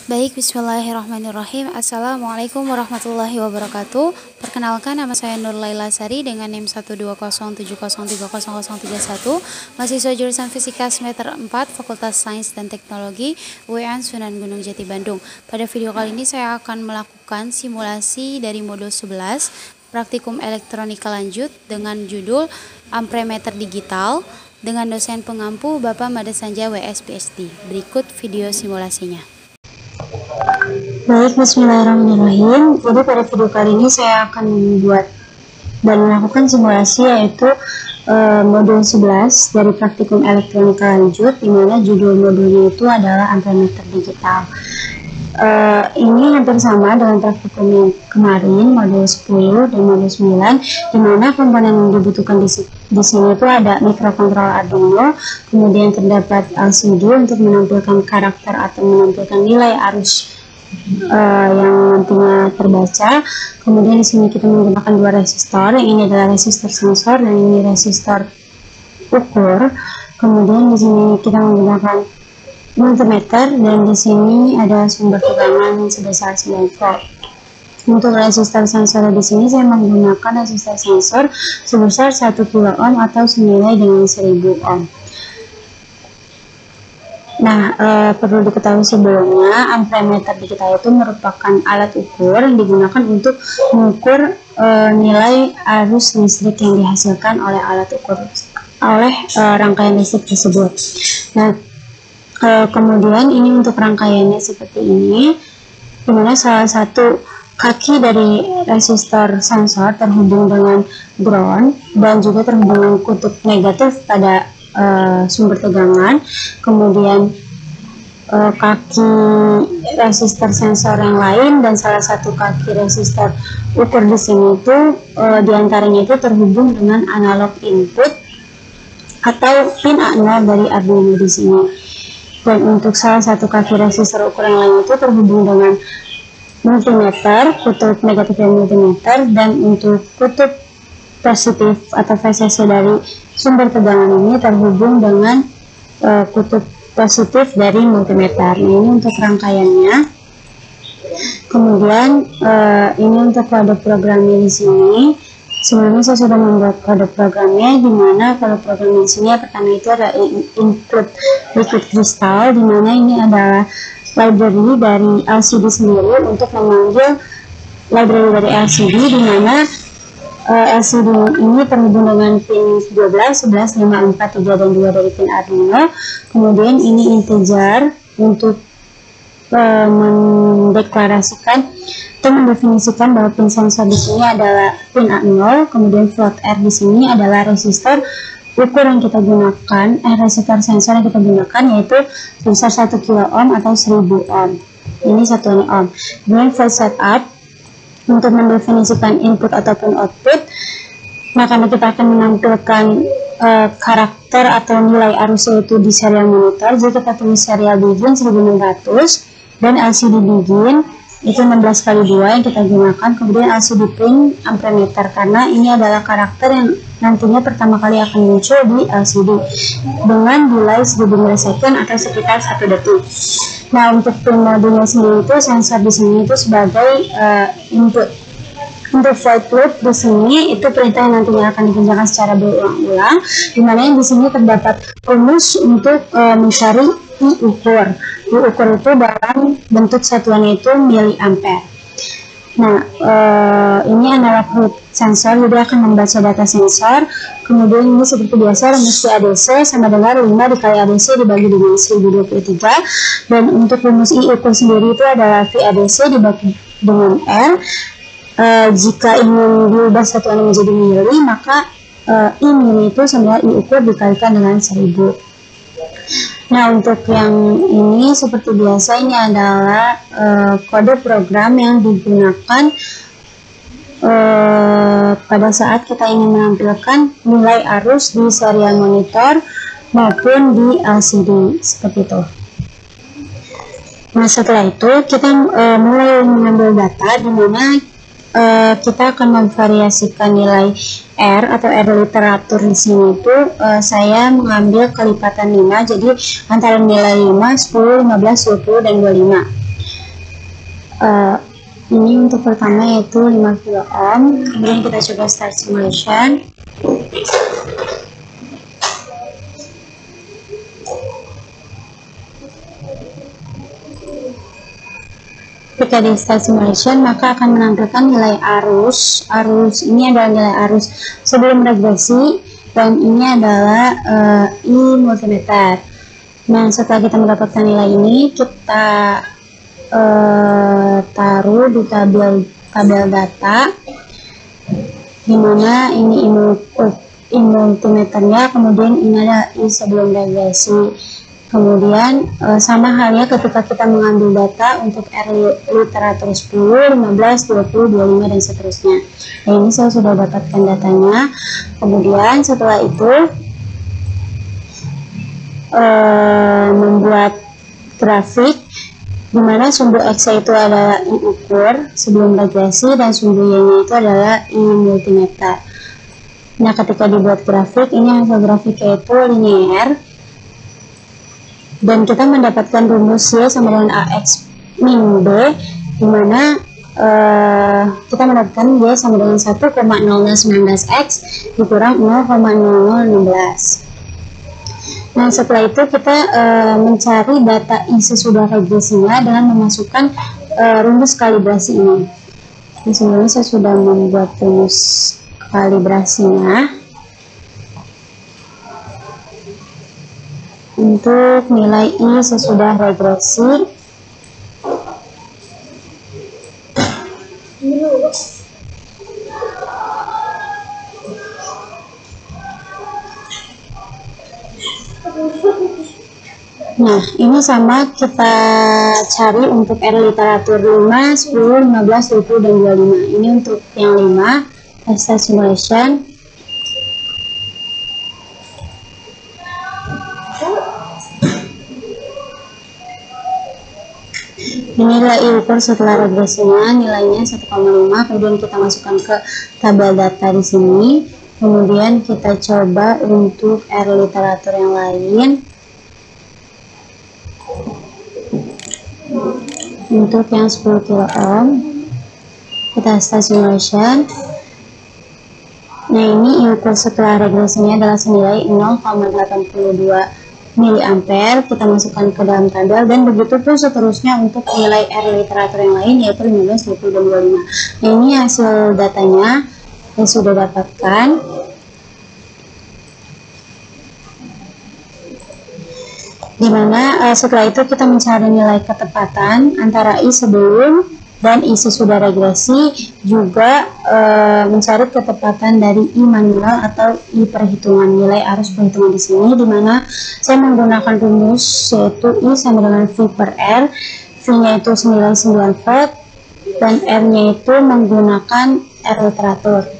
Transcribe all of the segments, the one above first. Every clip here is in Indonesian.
Baik, bismillahirrahmanirrahim. Assalamualaikum warahmatullahi wabarakatuh. Perkenalkan, nama saya Nur Laila Sari dengan NIM 12070300031, mahasiswa jurusan Fisika semester 4 Fakultas Sains dan Teknologi UIN Sunan Gunung Jati Bandung. Pada video kali ini saya akan melakukan simulasi dari modul 11 praktikum elektronika lanjut dengan judul Ampremeter Digital dengan dosen pengampu Bapak Made Sanja WS PhD. Berikut video simulasinya. Baik, bismillahirrahmanirrahim. Jadi pada video kali ini saya akan membuat dan melakukan simulasi yaitu modul 11 dari praktikum elektronika lanjut, di mana judul modulnya itu adalah ampremeter digital. Ini hampir sama dengan praktikum yang kemarin, modul 10 dan modul 9, di mana komponen yang dibutuhkan di sini itu ada mikrokontroler Arduino, kemudian terdapat LCD untuk menampilkan karakter atau menampilkan nilai arus yang nantinya terbaca. Kemudian di sini kita menggunakan dua resistor, yang ini adalah resistor sensor dan ini resistor ukur. Kemudian di sini kita menggunakan multimeter dan di sini ada sumber tegangan sebesar 9 volt. Untuk resistor sensor di sini saya menggunakan resistor sensor sebesar 1 kilo ohm atau senilai dengan 1000 ohm. Nah, perlu diketahui sebelumnya, ampremeter digital itu merupakan alat ukur yang digunakan untuk mengukur nilai arus listrik yang dihasilkan oleh alat ukur rangkaian listrik tersebut. Nah, kemudian ini untuk rangkaiannya seperti ini, dimana salah satu kaki dari resistor sensor terhubung dengan ground dan juga terhubung dengan kutub negatif pada sumber tegangan. Kemudian kaki resistor sensor yang lain dan salah satu kaki resistor ukur di sini itu diantaranya itu terhubung dengan analog input atau pin A0 dari Arduino di sini. Dan untuk salah satu kaki resistor ukur yang lain itu terhubung dengan multimeter, kutub negatif dan multimeter, dan untuk kutub positif atau VCC dari sumber tegangan ini terhubung dengan kutub positif dari multimeter. Ini untuk rangkaiannya. Kemudian ini untuk kode programnya di sini. Sebelumnya saya sudah membuat kode programnya, di mana kode programnya di sini pertama itu ada include liquid crystal, di mana ini adalah library dari LCD sendiri untuk memanggil library dari LCD, di mana LCD ini terhubung dengan pin 12, 11, 5, 4, 3, dan 2 dari pin Arduino. Kemudian ini integer untuk mendeklarasikan atau mendefinisikan bahwa pin sensor di sini adalah pin A0. Kemudian float R di sini adalah resistor ukur yang kita gunakan, resistor sensor yang kita gunakan yaitu sebesar 1 kilo ohm atau 1000 ohm. Ini satuannya ohm. Kemudian float setup untuk mendefinisikan input ataupun output. Nah, karena kita akan menampilkan karakter atau nilai arusnya itu di serial monitor, jadi kita tulis serial begin 1600 dan LCD begin itu 16x2 yang kita gunakan. Kemudian LCD pin ampremeter, karena ini adalah karakter yang nantinya pertama kali akan muncul di LCD dengan delay 1000 milisecond atau sekitar 1 detik. Nah, untuk pin modulnya sendiri itu sensor di sini itu sebagai input. Untuk void loop di sini itu perintah yang nantinya akan dikerjakan secara berulang-ulang, di mana yang di sini terdapat rumus untuk mencari I ukur. I ukur itu dalam bentuk satuannya itu miliampere. Nah, ini analog root sensor, jadi akan membaca data sensor. Kemudian ini seperti biasa rumus VADC sama dengan 5 dikali ADC dibagi dengan 1023. Dan untuk rumus I ukur sendiri itu adalah VADC dibagi dengan R. Jika ingin diubah satuan menjadi mili, maka I mili itu sama I ukur dikalikan dengan 1000. Nah, untuk yang ini seperti biasa, ini adalah kode program yang digunakan pada saat kita ingin menampilkan nilai arus di serial monitor maupun di LCD seperti itu. Nah, setelah itu kita mulai mengambil data, di mana kita akan memvariasikan nilai R atau R literatur di sini itu saya mengambil kelipatan 5, jadi antara nilai 5, 10, 15, 20, dan 25. Ini untuk pertama yaitu 5 kilo ohm. Kemudian kita coba start simulation. Ketika di start simulation, maka akan menampilkan nilai arus. Arus ini adalah nilai arus sebelum regresi, dan ini adalah I multimeter. Nah, setelah kita mendapatkan nilai ini, kita taruh di tabel data, dimana ini I multimeternya, kemudian ini ada I sebelum regresi. Kemudian sama halnya ketika kita mengambil data untuk R literatur 10, 15, 20, 25 dan seterusnya. Nah, ini saya sudah dapatkan datanya. Kemudian setelah itu membuat grafik di mana sumbu X itu adalah I ukur sebelum regresi dan sumbu Y-nya itu adalah I multimeter. Nah, ketika dibuat grafik, ini hasil grafiknya itu linear. Dan kita mendapatkan rumus Y sama dengan AX min B, di mana kita mendapatkan Y sama dengan 1,0019X dikurang 0,0016. Nah, setelah itu kita mencari data I sesudah regresinya dengan memasukkan rumus kalibrasi ini. Di sini saya sudah membuat rumus kalibrasinya. Untuk nilai I sesudah regresi, nah ini sama kita cari untuk R literatur 5, 10, 15, 20, dan 25. Ini untuk yang 5, test simulation. Nilai I ukur setelah regresinya nilainya 1,5. Kemudian kita masukkan ke tabel data di sini. Kemudian kita coba untuk R literatur yang lain. Untuk yang 10 kilo ohm, kita start simulation. Nah, ini I ukur setelah regresinya adalah senilai 0,82 miliampere. Kita masukkan ke dalam tabel, dan begitu pun seterusnya untuk nilai R literatur yang lain yaitu 15, 20, dan 25. Nah, ini hasil datanya yang sudah dapatkan. Dimana setelah itu kita mencari nilai ketepatan antara I sebelum dan I sesudah regresi, juga mencari ketepatan dari I manual atau I perhitungan, nilai arus perhitungan di sini, dimana saya menggunakan rumus yaitu I sama dengan V per R. V-nya itu senilai 9 volt dan R-nya itu menggunakan R literatur.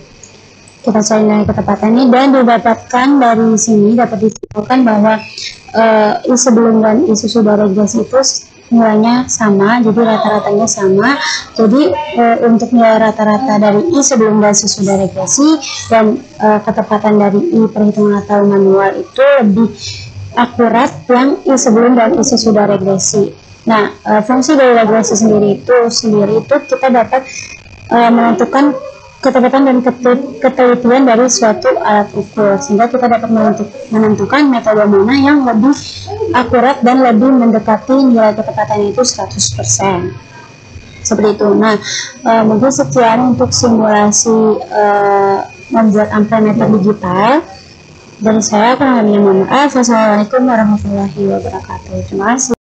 Kita cari nilai ketepatannya, dan didapatkan dari sini dapat disimpulkan bahwa I sebelum dan I sesudah regresi itu nilainya sama, jadi rata-ratanya sama. Jadi untuk nilai rata-rata dari I sebelum dan sesudah regresi dan ketepatan dari I perhitungan atau manual itu lebih akurat yang I sebelum dan I sesudah regresi. Nah, fungsi dari regresi sendiri itu kita dapat menentukan ketepatan dan ketelitian dari suatu alat ukur, sehingga kita dapat menentukan metode mana yang lebih akurat dan lebih mendekati nilai ketepatan itu 100%. Seperti itu. Nah, mungkin sekian untuk simulasi membuat ampermeter digital dari saya. Kurang lebihnya mohon maaf. Wassalamualaikum warahmatullahi wabarakatuh. Terima kasih.